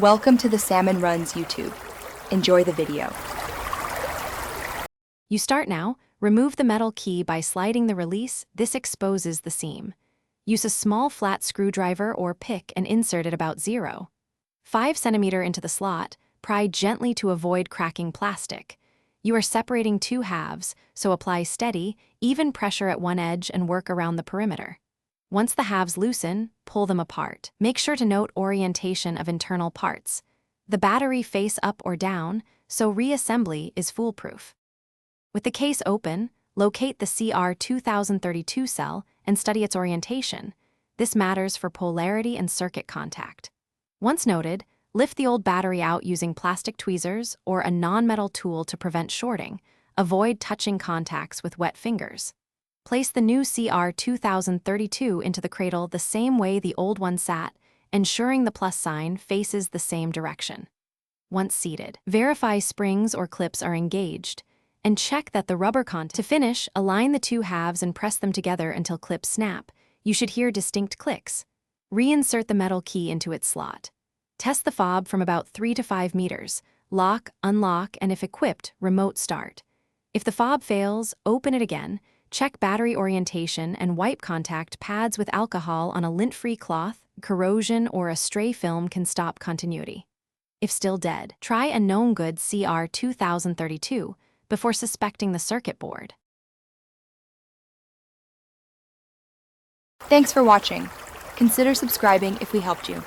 Welcome to the Salmon Runs YouTube. Enjoy the video. You start now. Remove the metal key by sliding the release. This exposes the seam. Use a small flat screwdriver or pick and insert it about 0.5 cm into the slot. Pry gently to avoid cracking plastic. You are separating two halves, so apply steady, even pressure at one edge and work around the perimeter. Once the halves loosen, pull them apart. Make sure to note orientation of internal parts. The battery face up or down, so reassembly is foolproof. With the case open, locate the CR2032 cell and study its orientation. This matters for polarity and circuit contact. Once noted, lift the old battery out using plastic tweezers or a non-metal tool to prevent shorting. Avoid touching contacts with wet fingers. Place the new CR2032 into the cradle the same way the old one sat, ensuring the plus sign faces the same direction. Once seated, verify springs or clips are engaged, and check that the rubber contact. To finish, align the two halves and press them together until clips snap. You should hear distinct clicks. Reinsert the metal key into its slot. Test the fob from about 3 to 5 meters. Lock, unlock, and if equipped, remote start. If the fob fails, open it again. Check battery orientation and wipe contact pads with alcohol on a lint-free cloth. Corrosion or a stray film can stop continuity. If still dead, try a known good CR2032 before suspecting the circuit board. Thanks for watching. Consider subscribing if we helped you.